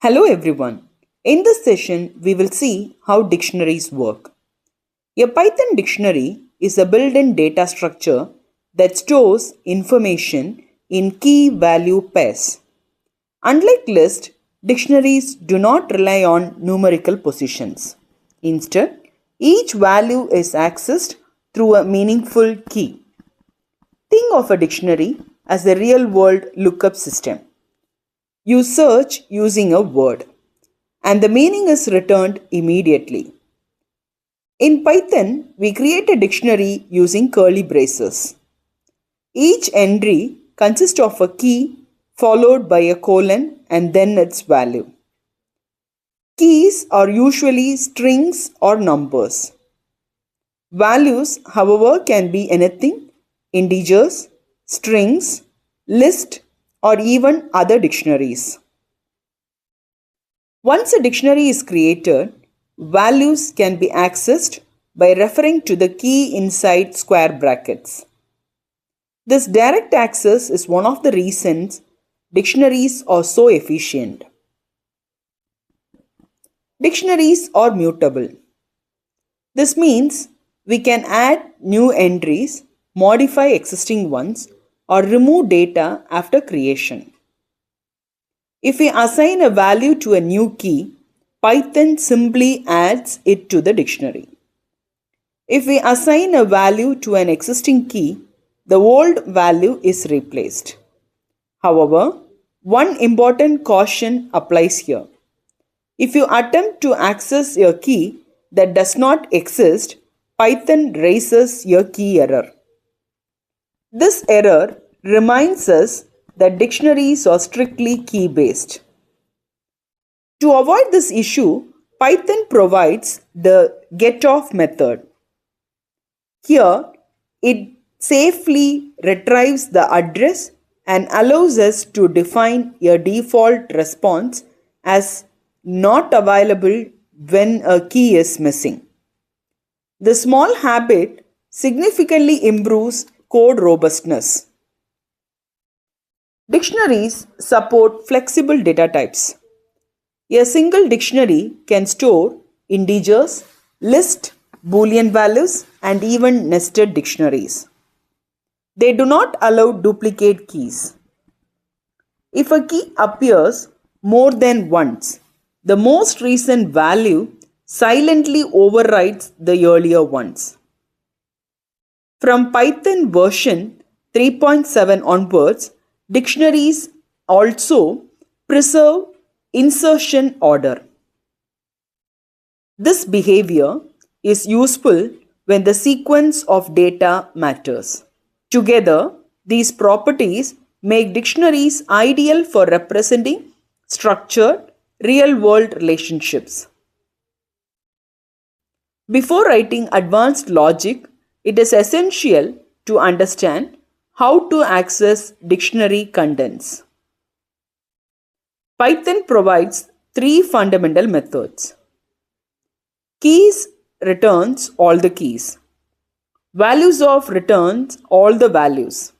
Hello everyone. In this session, we will see how dictionaries work. A Python dictionary is a built-in data structure that stores information in key value pairs. Unlike lists, dictionaries do not rely on numerical positions. Instead, each value is accessed through a meaningful key. Think of a dictionary as a real-world lookup system. You search using a word, and the meaning is returned immediately. In Python, we create a dictionary using curly braces. Each entry consists of a key followed by a colon and then its value. Keys are usually strings or numbers. Values, however, can be anything: integers, strings, list, or even other dictionaries. Once a dictionary is created, values can be accessed by referring to the key inside square brackets. This direct access is one of the reasons dictionaries are so efficient. Dictionaries are mutable. This means we can add new entries, modify existing ones, or remove data after creation. If we assign a value to a new key, Python simply adds it to the dictionary. If we assign a value to an existing key, the old value is replaced. However, one important caution applies here. If you attempt to access a key that does not exist, Python raises a key error. This error reminds us that dictionaries are strictly key-based. To avoid this issue, Python provides the getOff method. Here, it safely retrieves the address and allows us to define a default response as not available when a key is missing. The small habit significantly improves code robustness. Dictionaries support flexible data types. A single dictionary can store integers, lists, Boolean values, and even nested dictionaries. They do not allow duplicate keys. If a key appears more than once, the most recent value silently overrides the earlier ones. From Python version 3.7 onwards, dictionaries also preserve insertion order. This behavior is useful when the sequence of data matters. Together, these properties make dictionaries ideal for representing structured, real-world relationships. Before writing advanced logic, it is essential to understand how to access dictionary contents. Python provides three fundamental methods. Keys returns all the keys. Values of returns all the values.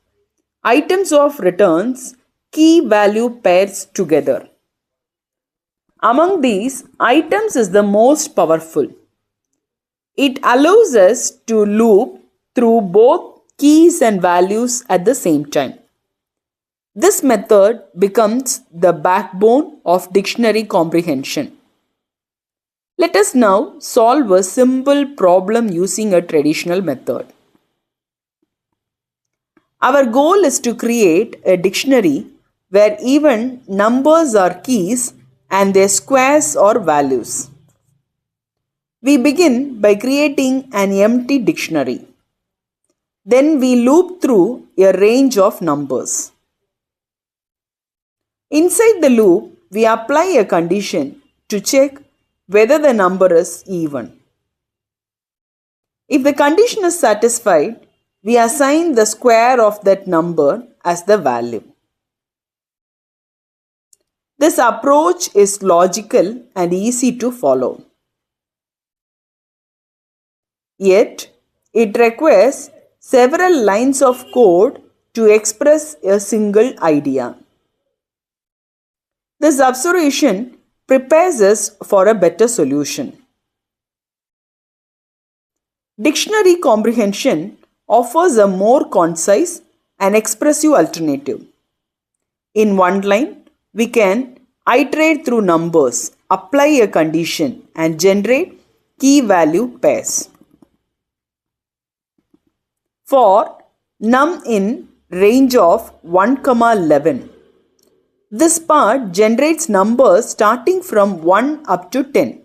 Items of returns key value pairs together. Among these, items is the most powerful. It allows us to loop through both keys and values at the same time. This method becomes the backbone of dictionary comprehension. Let us now solve a simple problem using a traditional method. Our goal is to create a dictionary where even numbers are keys and their squares are values. We begin by creating an empty dictionary. Then we loop through a range of numbers. Inside the loop, we apply a condition to check whether the number is even. If the condition is satisfied, we assign the square of that number as the value. This approach is logical and easy to follow. Yet, it requires several lines of code to express a single idea. This observation prepares us for a better solution. Dictionary comprehension offers a more concise and expressive alternative. In one line, we can iterate through numbers, apply a condition, and generate key value pairs. For num in range of 1, 11, this part generates numbers starting from 1 up to 10.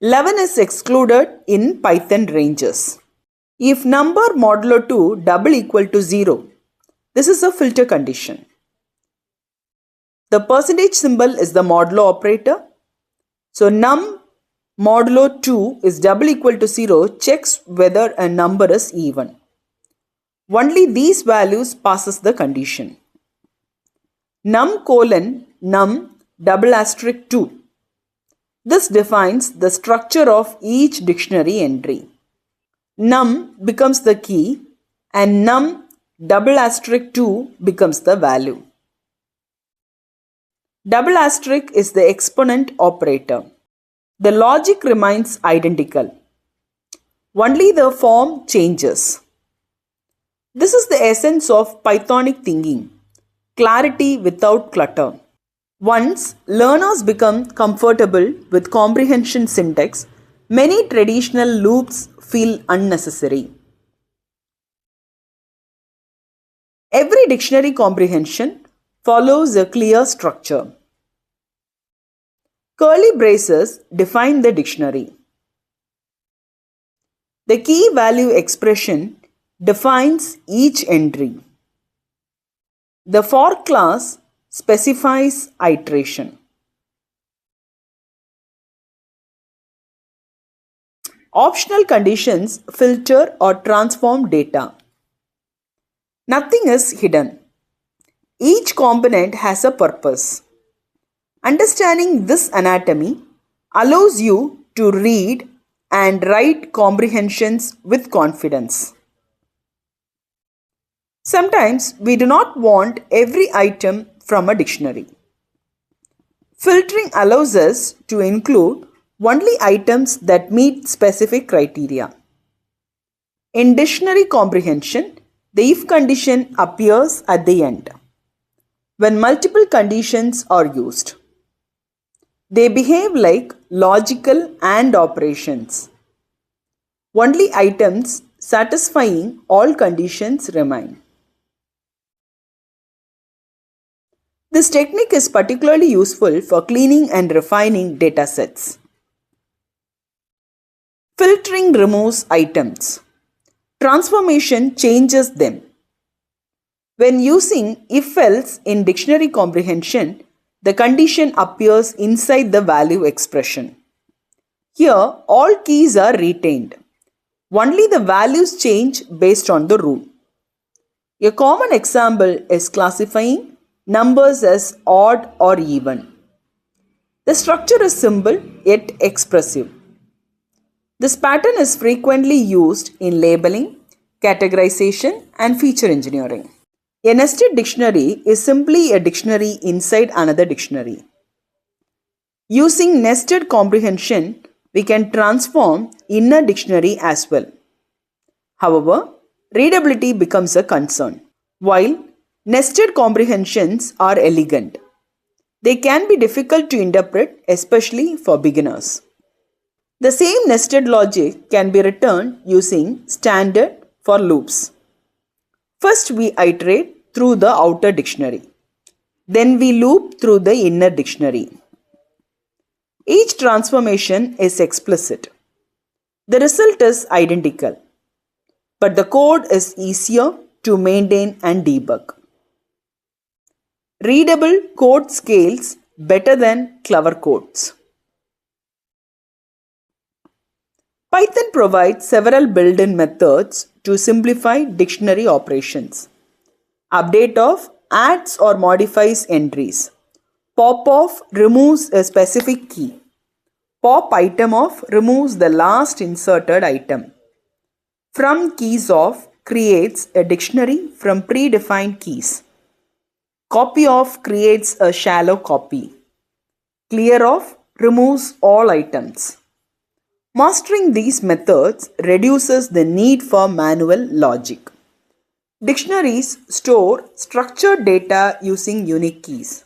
11 is excluded in Python ranges. If number modulo 2 double equal to 0, this is a filter condition. The percentage symbol is the modulo operator. So num modulo 2 is double equal to 0 checks whether a number is even. Only these values passes the condition. Num colon num double asterisk 2. This defines the structure of each dictionary entry. Num becomes the key and num double asterisk 2 becomes the value. Double asterisk is the exponent operator. The logic remains identical. Only the form changes. This is the essence of Pythonic thinking, clarity without clutter. Once learners become comfortable with comprehension syntax, many traditional loops feel unnecessary. Every dictionary comprehension follows a clear structure. Curly braces define the dictionary. The key value expression defines each entry. The for class specifies iteration. Optional conditions filter or transform data. Nothing is hidden. Each component has a purpose. Understanding this anatomy allows you to read and write comprehensions with confidence. Sometimes we do not want every item from a dictionary. Filtering allows us to include only items that meet specific criteria. In dictionary comprehension, the if condition appears at the end when multiple conditions are used. They behave like logical AND operations. Only items satisfying all conditions remain. This technique is particularly useful for cleaning and refining datasets. Filtering removes items. Transformation changes them. When using if-else in dictionary comprehension, the condition appears inside the value expression. Here, all keys are retained. Only the values change based on the rule. A common example is classifying numbers as odd or even. The structure is simple yet expressive. This pattern is frequently used in labeling, categorization, and feature engineering. A nested dictionary is simply a dictionary inside another dictionary. Using nested comprehension, we can transform inner dictionary as well. However, readability becomes a concern. While nested comprehensions are elegant, they can be difficult to interpret, especially for beginners. The same nested logic can be written using standard for loops. First, we iterate through the outer dictionary. Then we loop through the inner dictionary. Each transformation is explicit. The result is identical, but the code is easier to maintain and debug. Readable code scales better than clever codes. Python provides several built-in methods to simplify dictionary operations. Update of adds or modifies entries. Pop-off removes a specific key. Pop item off removes the last inserted item. From keys off creates a dictionary from predefined keys. Copy off creates a shallow copy. Clear off removes all items. Mastering these methods reduces the need for manual logic. Dictionaries store structured data using unique keys.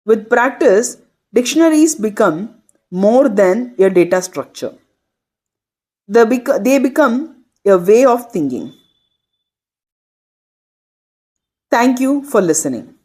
With practice, dictionaries become more than a data structure. They become a way of thinking. Thank you for listening.